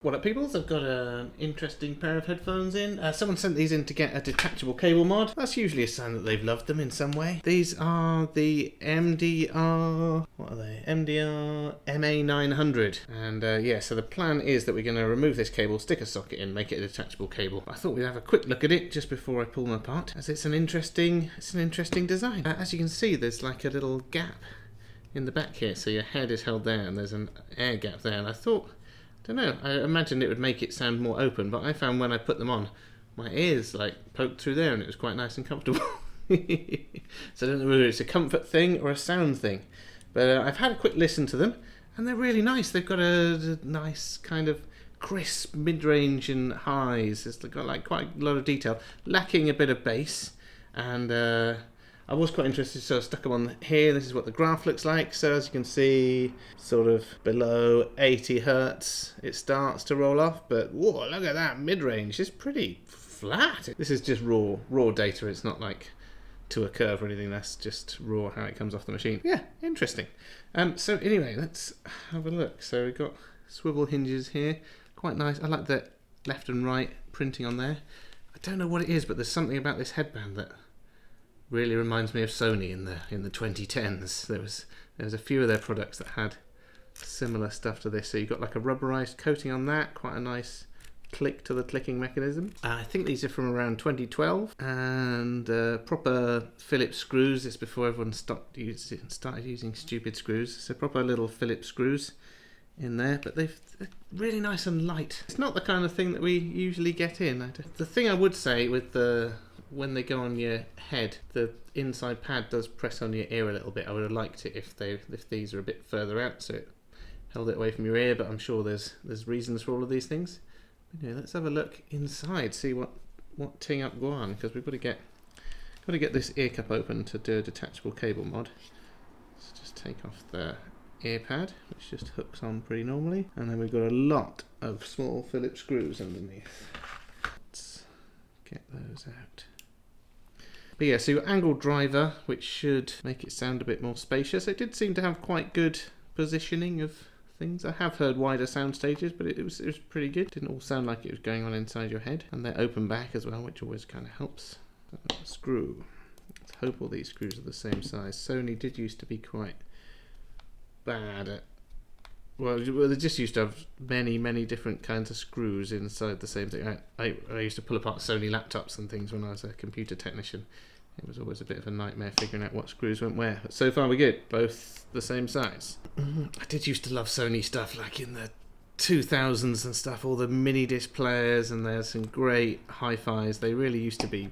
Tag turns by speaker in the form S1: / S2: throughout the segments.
S1: What up, peoples? I've got an interesting pair of headphones in. Someone sent these in to get a detachable cable mod. That's usually a sign that they've loved them in some way. These are the MDR... what are they? MDR-MA900. And yeah, so the plan is that we're going to remove this cable, stick a socket in, make it a detachable cable. I thought we'd have a quick look at it just before I pull them apart, as it's an interesting design. As you can see, there's like a little gap in the back here, so your head is held there and there's an air gap there, and I thought... I don't know, I imagined it would make it sound more open, but I found when I put them on, my ears like poked through there and it was quite nice and comfortable. So I don't know whether it's a comfort thing or a sound thing, but I've had a quick listen to them and they're really nice. They've got a nice kind of crisp mid-range and highs. It's got like quite a lot of detail, lacking a bit of bass, and I was quite interested, so I stuck them on here. This is what the graph looks like. So as you can see, sort of below 80 Hertz, it starts to roll off. But whoa, look at that mid-range. It's pretty flat. This is just raw data. It's not like to a curve or anything. That's just raw how it comes off the machine. Yeah, interesting. So anyway, let's have a look. So we've got swivel hinges here. Quite nice. I like the left and right printing on there. I don't know what it is, but there's something about this headband that really reminds me of Sony in the 2010s. There was a few of their products that had similar stuff to this. So you've got like a rubberized coating on that, quite a nice click to the clicking mechanism. I think these are from around 2012, and proper Phillips screws. This before everyone started using stupid screws. So proper little Phillips screws in there, but they're really nice and light. It's not the kind of thing that we usually get in. The thing I would say with when they go on your head, the inside pad does press on your ear a little bit. I would have liked it if these are a bit further out, so it held it away from your ear, but I'm sure there's reasons for all of these things. But yeah, let's have a look inside, see what ting up go on, because we've got to get this ear cup open to do a detachable cable mod. Let's just take off the ear pad, which just hooks on pretty normally, and then we've got a lot of small Phillips screws underneath. Let's get those out. But yeah, so your angle driver, which should make it sound a bit more spacious. It did seem to have quite good positioning of things. I have heard wider sound stages, but it was pretty good. Didn't all sound like it was going on inside your head. And they're open back as well, which always kind of helps. Screw. Let's hope all these screws are the same size. Sony did used to be quite bad at... Well, they just used to have many different kinds of screws inside the same thing. I used to pull apart Sony laptops and things when I was a computer technician. It was always a bit of a nightmare figuring out what screws went where. But so far we're good. Both the same size. I did used to love Sony stuff like in the 2000s and stuff. All the mini disc players, and there's some great hi-fis. They really used to be...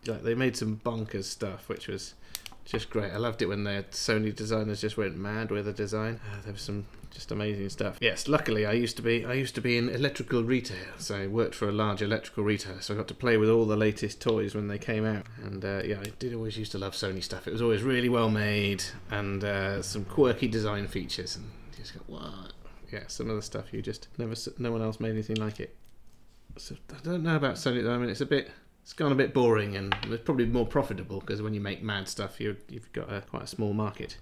S1: like, they made some bonkers stuff, which was just great. I loved it when the Sony designers just went mad with the design. There was some just amazing stuff. Yes, luckily I used to be in electrical retail, so I worked for a large electrical retailer, so I got to play with all the latest toys when they came out. And yeah, I did always used to love Sony stuff. It was always really well made, and some quirky design features, and you just go, what? Yeah, some of the stuff you just no one else made anything like it. So I don't know about Sony at the moment. It's gone a bit boring, and it's probably more profitable because when you make mad stuff, you've got quite a small market.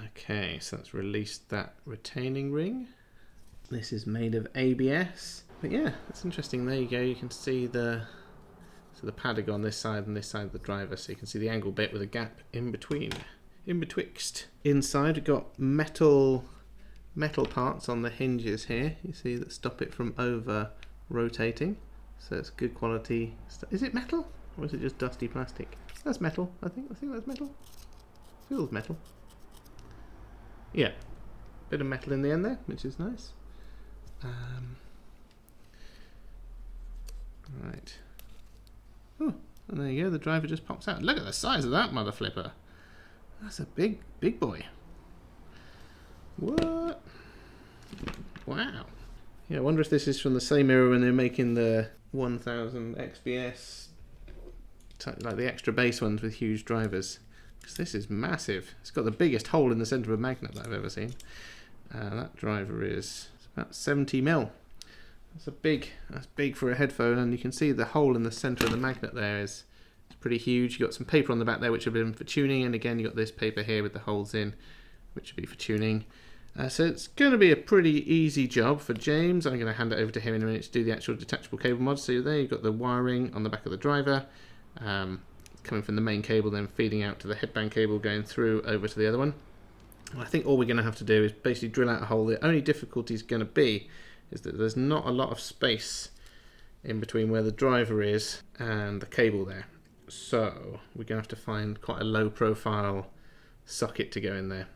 S1: Okay, so that's released that retaining ring. This is made of ABS. But yeah, that's interesting. There you go. You can see the pad will go on this side and this side of the driver, so you can see the angle bit with a gap in betwixt. Inside we've got metal parts on the hinges here. You see that stop it from over rotating. So it's good quality stuff. Is it metal or is it just dusty plastic? That's metal, I think that's metal. Feels metal. Yeah, bit of metal in the end there, which is nice. Right. Oh, and there you go, the driver just pops out. Look at the size of that mother flipper. That's a big boy. What? Wow. Yeah, I wonder if this is from the same era when they're making the 1000 XBS, like the extra bass ones with huge drivers. Because this is massive. It's got the biggest hole in the centre of a magnet that I've ever seen. That driver is about 70mm. That's big for a headphone, and you can see the hole in the centre of the magnet there is pretty huge. You've got some paper on the back there which have been for tuning, and again you've got this paper here with the holes in, which would be for tuning. So it's going to be a pretty easy job for James. I'm going to hand it over to him in a minute to do the actual detachable cable mod. So there you've got the wiring on the back of the driver, coming from the main cable, then feeding out to the headband cable, going through over to the other one. And I think all we're going to have to do is basically drill out a hole. The only difficulty is going to be is that there's not a lot of space in between where the driver is and the cable there. So we're going to have to find quite a low profile socket to go in there.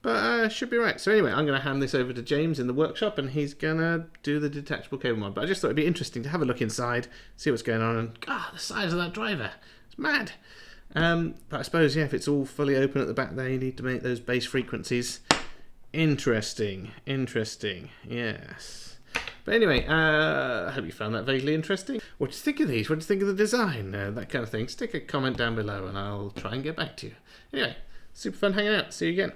S1: But should be right. So anyway, I'm going to hand this over to James in the workshop, and he's going to do the detachable cable mod. But I just thought it'd be interesting to have a look inside, see what's going on, and the size of that driver. It's mad. But I suppose, yeah, if it's all fully open at the back there, you need to make those bass frequencies. Interesting, yes. But anyway, I hope you found that vaguely interesting. What do you think of these? What do you think of the design? That kind of thing. Stick a comment down below and I'll try and get back to you. Anyway, super fun hanging out. See you again.